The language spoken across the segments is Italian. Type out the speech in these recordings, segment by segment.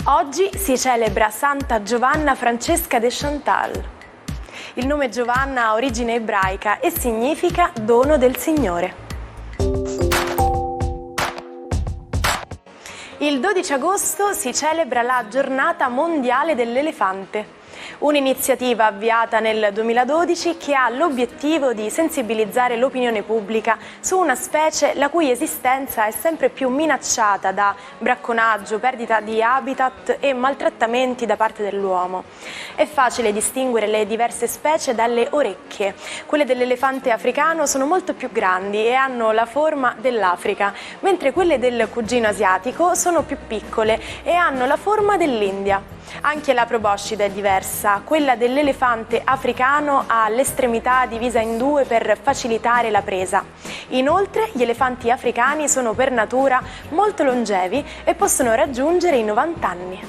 Oggi si celebra Santa Giovanna Francesca de Chantal. Il nome Giovanna ha origine ebraica e significa dono del Signore. Il 12 agosto si celebra la Giornata Mondiale dell'Elefante, un'iniziativa avviata nel 2012 che ha l'obiettivo di sensibilizzare l'opinione pubblica su una specie la cui esistenza è sempre più minacciata da bracconaggio, perdita di habitat e maltrattamenti da parte dell'uomo. È facile distinguere le diverse specie dalle orecchie. Quelle dell'elefante africano sono molto più grandi e hanno la forma dell'Africa, mentre quelle del cugino asiatico sono più piccole e hanno la forma dell'India. Anche la proboscide è diversa, quella dell'elefante africano ha l'estremità divisa in due per facilitare la presa. Inoltre gli elefanti africani sono per natura molto longevi e possono raggiungere i 90 anni.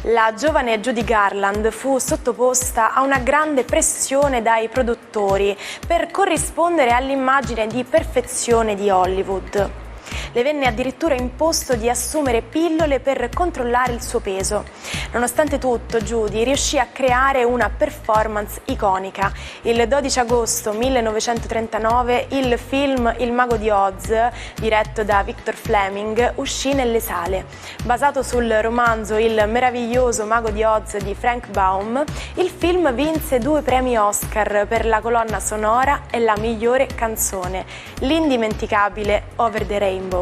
La giovane Judy Garland fu sottoposta a una grande pressione dai produttori per corrispondere all'immagine di perfezione di Hollywood. Le venne addirittura imposto di assumere pillole per controllare il suo peso. Nonostante tutto, Judy riuscì a creare una performance iconica. Il 12 agosto 1939 il film Il Mago di Oz, diretto da Victor Fleming, uscì nelle sale. Basato sul romanzo Il meraviglioso Mago di Oz di Frank Baum, il film vinse 2 premi Oscar per la colonna sonora e la migliore canzone, l'indimenticabile Over the Rainbow.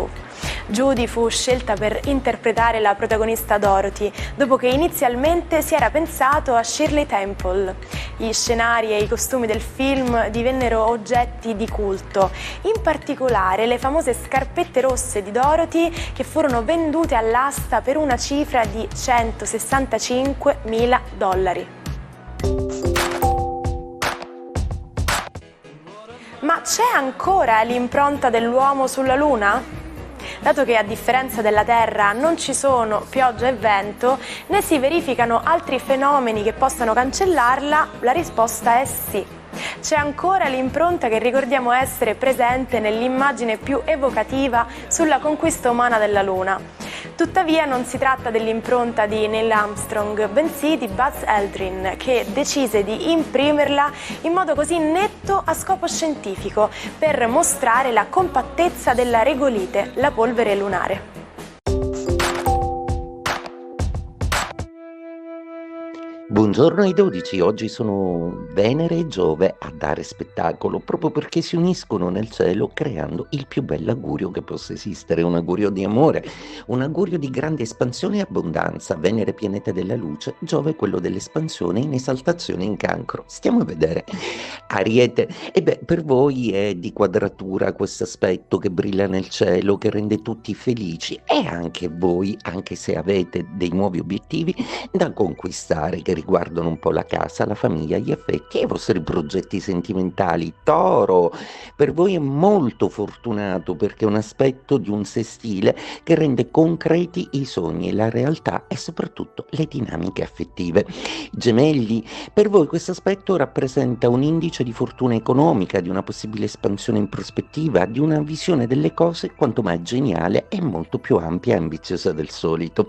Judy fu scelta per interpretare la protagonista Dorothy, dopo che inizialmente si era pensato a Shirley Temple. Gli scenari e i costumi del film divennero oggetti di culto, in particolare le famose scarpette rosse di Dorothy che furono vendute all'asta per una cifra di $165.000. Ma c'è ancora l'impronta dell'uomo sulla Luna? Dato che a differenza della Terra non ci sono pioggia e vento, né si verificano altri fenomeni che possano cancellarla, la risposta è sì. C'è ancora l'impronta che ricordiamo essere presente nell'immagine più evocativa sulla conquista umana della Luna. Tuttavia non si tratta dell'impronta di Neil Armstrong, bensì di Buzz Aldrin, che decise di imprimerla in modo così netto a scopo scientifico per mostrare la compattezza della regolite, la polvere lunare. Buongiorno ai 12, oggi sono Venere e Giove a dare spettacolo, proprio perché si uniscono nel cielo creando il più bello augurio che possa esistere, un augurio di amore, un augurio di grande espansione e abbondanza. Venere pianeta della luce, Giove quello dell'espansione in esaltazione in Cancro. Stiamo a vedere. Ariete, per voi è di quadratura questo aspetto che brilla nel cielo, che rende tutti felici, e anche voi, anche se avete dei nuovi obiettivi da conquistare, che riguardano un po' la casa, la famiglia, gli affetti e i vostri progetti sentimentali. Toro, per voi è molto fortunato perché è un aspetto di un sestile che rende concreti i sogni, la realtà e soprattutto le dinamiche affettive. Gemelli, per voi questo aspetto rappresenta un indice di fortuna economica, di una possibile espansione in prospettiva, di una visione delle cose quanto mai geniale e molto più ampia e ambiziosa del solito.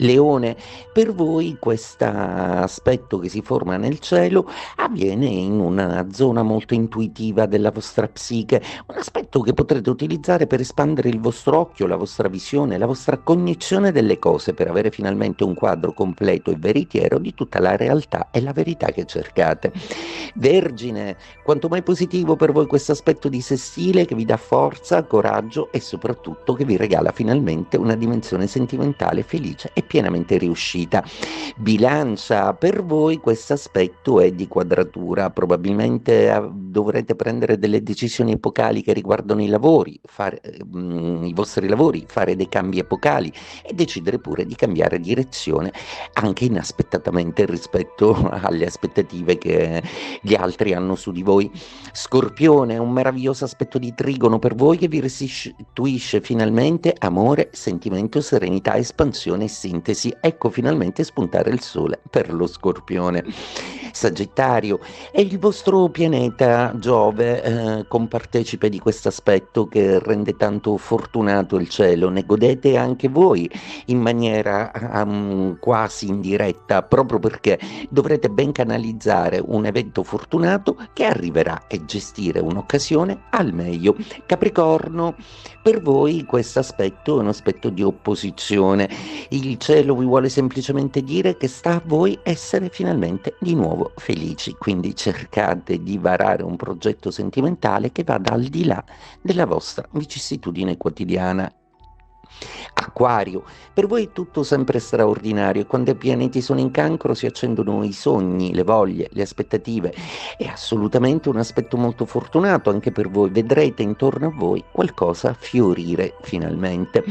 Leone, per voi questo aspetto che si forma nel cielo avviene in una zona molto intuitiva della vostra psiche, un aspetto che potrete utilizzare per espandere il vostro occhio, la vostra visione, la vostra cognizione delle cose, per avere finalmente un quadro completo e veritiero di tutta la realtà e la verità che cercate. Vergine, quanto mai positivo per voi questo aspetto di sestile che vi dà forza, coraggio e soprattutto che vi regala finalmente una dimensione sentimentale felice e pienamente riuscita. Bilancia, per voi questo aspetto è di quadratura, probabilmente dovrete prendere delle decisioni epocali che riguardano i lavori, i vostri lavori, fare dei cambi epocali e decidere pure di cambiare direzione anche inaspettatamente rispetto alle aspettative che gli altri hanno su di voi. Scorpione, un meraviglioso aspetto di trigono per voi che vi restituisce finalmente amore, sentimento, serenità, espansione e sintesi. Ecco finalmente spuntare il sole per lo Scorpione. Sagittario, è il vostro pianeta Giove compartecipe di questo aspetto che rende tanto fortunato il cielo. Ne godete anche voi in maniera quasi indiretta, proprio perché dovrete ben canalizzare un evento fortunato che arriverà e gestire un'occasione al meglio. Capricorno, per voi questo aspetto è un aspetto di opposizione. Il cielo vi vuole semplicemente dire che sta a voi essere finalmente di nuovo felici, quindi cercate di varare un progetto sentimentale che vada al di là della vostra vicissitudine quotidiana. Acquario, per voi è tutto sempre straordinario e quando i pianeti sono in cancro si accendono i sogni, le voglie, le aspettative. È assolutamente un aspetto molto fortunato anche per voi, vedrete intorno a voi qualcosa fiorire finalmente.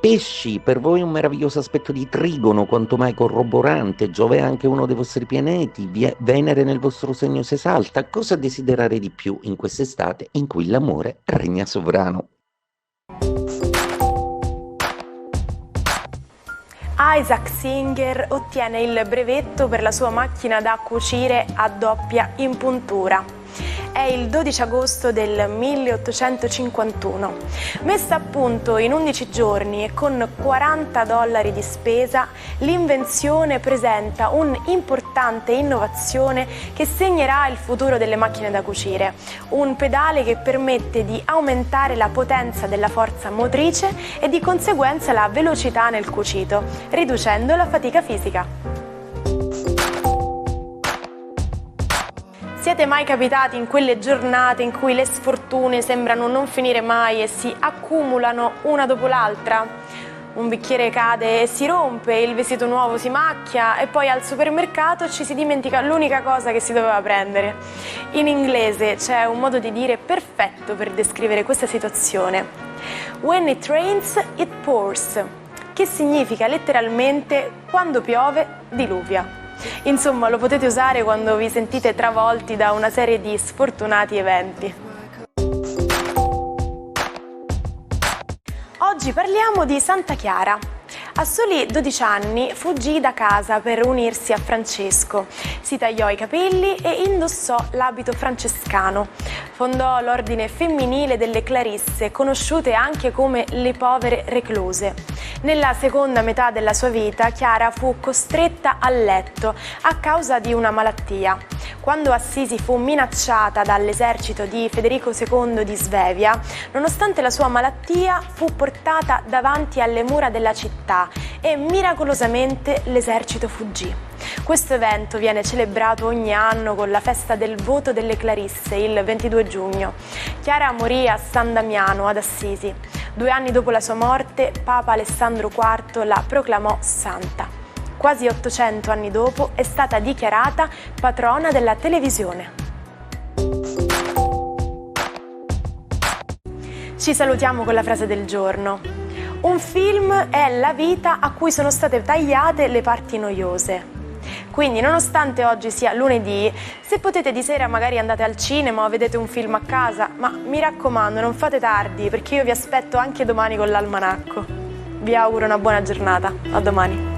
Pesci, per voi un meraviglioso aspetto di trigono, quanto mai corroborante. Giove è anche uno dei vostri pianeti, Venere nel vostro segno si esalta. Cosa desiderare di più in quest'estate in cui l'amore regna sovrano? Isaac Singer ottiene il brevetto per la sua macchina da cucire a doppia impuntura. È il 12 agosto del 1851. Messa a punto in 11 giorni e con $40 di spesa, l'invenzione presenta un'importante innovazione che segnerà il futuro delle macchine da cucire. Un pedale che permette di aumentare la potenza della forza motrice e di conseguenza la velocità nel cucito, riducendo la fatica fisica. Siete mai capitati in quelle giornate in cui le sfortune sembrano non finire mai e si accumulano una dopo l'altra? Un bicchiere cade e si rompe, il vestito nuovo si macchia e poi al supermercato ci si dimentica l'unica cosa che si doveva prendere. In inglese c'è un modo di dire perfetto per descrivere questa situazione. When it rains, it pours, che significa letteralmente quando piove, diluvia. Insomma, lo potete usare quando vi sentite travolti da una serie di sfortunati eventi. Oggi parliamo di Santa Chiara. A soli 12 anni fuggì da casa per unirsi a Francesco, si tagliò i capelli e indossò l'abito francescano. Fondò l'ordine femminile delle Clarisse, conosciute anche come le povere recluse. Nella seconda metà della sua vita Chiara fu costretta a letto a causa di una malattia. Quando Assisi fu minacciata dall'esercito di Federico II di Svevia, nonostante la sua malattia fu portata davanti alle mura della città e miracolosamente l'esercito fuggì. Questo evento viene celebrato ogni anno con la festa del voto delle Clarisse, il 22 giugno. Chiara morì a San Damiano, ad Assisi. 2 anni dopo la sua morte, Papa Alessandro IV la proclamò santa. Quasi 800 anni dopo è stata dichiarata patrona della televisione. Ci salutiamo con la frase del giorno. Un film è la vita a cui sono state tagliate le parti noiose. Quindi, nonostante oggi sia lunedì, se potete di sera magari andate al cinema o vedete un film a casa, ma mi raccomando non fate tardi perché io vi aspetto anche domani con l'almanacco. Vi auguro una buona giornata, a domani.